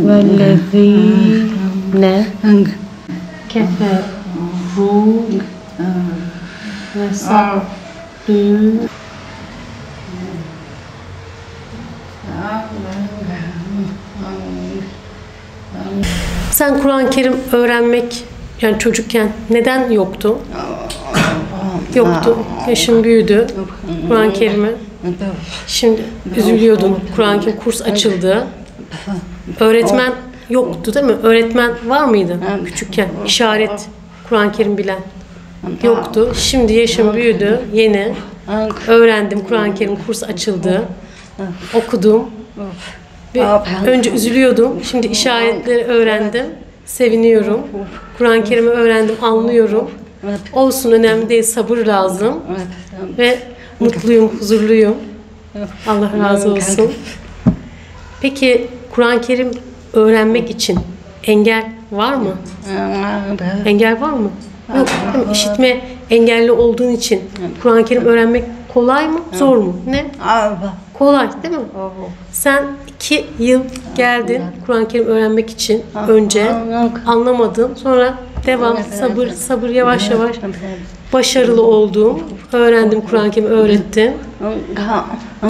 والذين كفروا وصدوا Sen Kur'an-ı Kerim öğrenmek yani çocukken neden yoktu? Yoktu. Yaşın büyüdü. Kur'an-ı Kerim'i. Şimdi üzülüyordun. Kur'an-ı Kerim kurs açıldı. Öğretmen yoktu değil mi? Öğretmen var mıydı küçükken? İşaret, Kur'an-ı Kerim bilen. Yoktu. Şimdi yaşım büyüdü. Yeni. Öğrendim. Kur'an-ı Kerim kurs açıldı. Okudum. Ve önce üzülüyordum. Şimdi işaretleri öğrendim. Seviniyorum. Kur'an-ı Kerim'i öğrendim, anlıyorum. Olsun, önemli değil. Sabır lazım. Ve mutluyum, huzurluyum. Allah razı olsun. Peki Kur'an-ı Kerim öğrenmek için engel var mı? Engel var mı? Yok. İşitme engelli olduğun için Kur'an-ı Kerim öğrenmek kolay mı, zor mu? Ne? Kolay değil mi? Sen 2 yıl geldin Kur'an-ı Kerim öğrenmek için. Önce anlamadım. Sonra devam, sabır yavaş yavaş başarılı oldum. Öğrendim, Kur'an-ı Kerim öğrettin.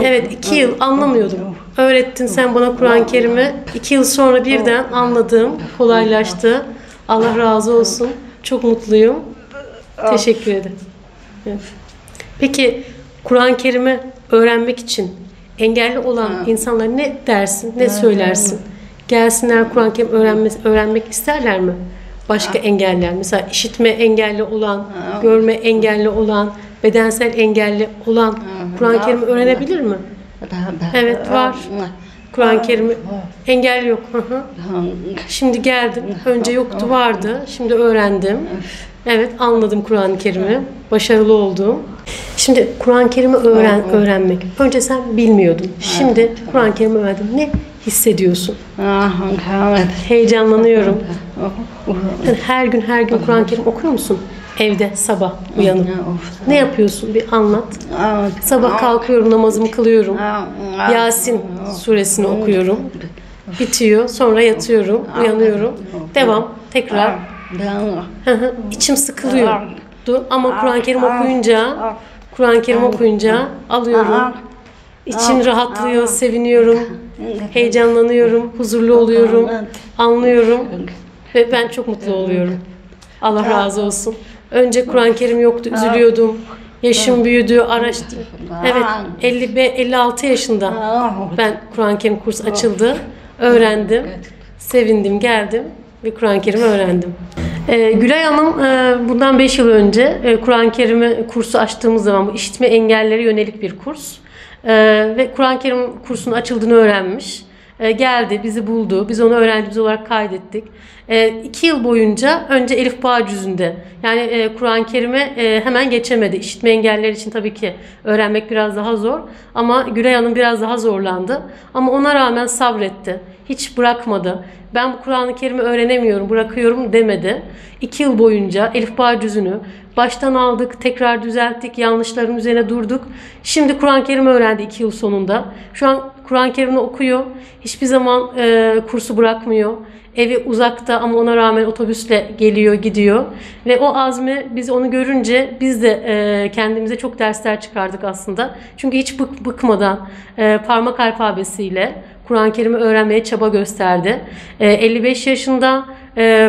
Evet, 2 yıl anlamıyordum. Öğrettin sen bana Kur'an-ı Kerim'i. 2 yıl sonra birden anladım. Kolaylaştı. Allah razı olsun. Çok mutluyum. Teşekkür ederim. Evet. Peki Kur'an-ı Kerim'i öğrenmek için engelli olan insanlara ne dersin, ne söylersin? Gelsinler Kur'an-ı Kerim öğrenmek isterler mi? Başka engeller, mesela işitme engelli olan, görme engelli olan, bedensel engelli olan Kur'an-ı Kerim'i öğrenebilir mi? Evet, var. Kur'an-ı Kerim'i engelli yok. Şimdi geldim. Önce yoktu, vardı. Şimdi öğrendim. Evet, anladım Kur'an-ı Kerim'i. Başarılı oldum. Şimdi Kur'an-ı Kerim'i öğrenmek. Önce sen bilmiyordun. Şimdi Kur'an-ı Kerim'i öğrendin. Ne hissediyorsun? Heyecanlanıyorum. Yani her gün Kur'an-ı Kerim okuyor musun? Evde sabah uyanıp. Ne yapıyorsun? Bir anlat. Sabah kalkıyorum, namazımı kılıyorum. Yasin suresini okuyorum. Bitiyor. Sonra yatıyorum, uyanıyorum. Devam. Tekrar. İçim sıkılıyordu ama Kur'an-ı Kerim okuyunca alıyorum. İçim rahatlıyor, seviniyorum, heyecanlanıyorum, huzurlu oluyorum, anlıyorum ve ben çok mutlu oluyorum. Allah razı olsun. Önce Kur'an-ı Kerim yoktu, üzülüyordum. Yaşım büyüdü, araştırdım. Evet, 56 yaşında ben Kur'an-ı Kerim kursu açıldı. Öğrendim, sevindim, geldim ve Kur'an-ı Kerim'i öğrendim. Gülay Hanım bundan 5 yıl önce Kur'an-ı Kerim'i kursu açtığımız zaman bu işitme engellere yönelik bir kurs. Ve Kur'an-ı Kerim kursunun açıldığını öğrenmiş. Geldi, bizi buldu. Biz onu öğrencimiz olarak kaydettik. 2 yıl boyunca önce Elif Bağ cüzünde. Yani Kur'an-ı Kerim'e hemen geçemedi. İşitme engelliler için tabii ki öğrenmek biraz daha zor. Ama Gülay Hanım biraz daha zorlandı. Ama ona rağmen sabretti. Hiç bırakmadı. Ben bu Kur'an-ı Kerim'i öğrenemiyorum, bırakıyorum demedi. 2 yıl boyunca Elif Bağ cüzünü baştan aldık, tekrar düzelttik, yanlışların üzerine durduk. Şimdi Kur'an-ı Kerim'i öğrendi 2 yıl sonunda. Şu an Kur'an-ı Kerim'i okuyor. Hiçbir zaman kursu bırakmıyor. Evi uzakta ama ona rağmen otobüsle geliyor, gidiyor. Ve o azmi, biz onu görünce biz de kendimize çok dersler çıkardık aslında. Çünkü hiç bıkmadan parmak alfabesiyle Kur'an-ı Kerim'i öğrenmeye çaba gösterdi. 55 yaşında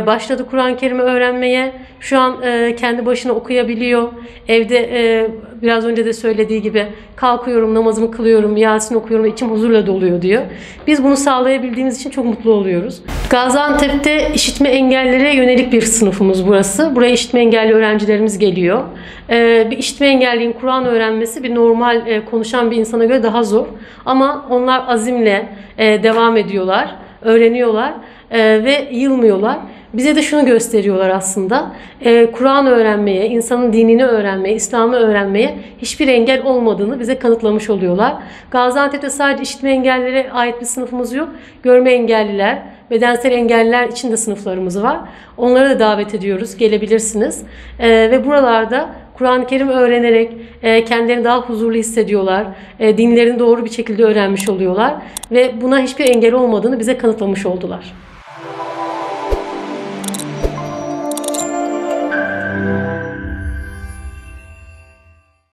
başladı Kur'an-ı Kerim'i öğrenmeye. Şu an kendi başına okuyabiliyor. Evde biraz önce de söylediği gibi kalkıyorum, namazımı kılıyorum, Yasin okuyorum, içim huzurla doluyor diyor. Biz bunu sağlayabildiğimiz için çok mutlu oluyoruz. Gaziantep'te işitme engellilere yönelik bir sınıfımız burası. Buraya işitme engelli öğrencilerimiz geliyor. Bir işitme engelliğin Kur'an öğrenmesi bir normal konuşan bir insana göre daha zor. Ama onlar azimle devam ediyorlar, öğreniyorlar ve yılmıyorlar. Bize de şunu gösteriyorlar aslında. Kur'an öğrenmeye, insanın dinini öğrenmeye, İslam'ı öğrenmeye hiçbir engel olmadığını bize kanıtlamış oluyorlar. Gaziantep'te sadece işitme engellilere ait bir sınıfımız yok. Görme engelliler, bedensel engelliler için de sınıflarımız var. Onları da davet ediyoruz. Gelebilirsiniz. Ve buralarda Kur'an-ı Kerim öğrenerek kendilerini daha huzurlu hissediyorlar. Dinlerini doğru bir şekilde öğrenmiş oluyorlar. Ve buna hiçbir engel olmadığını bize kanıtlamış oldular.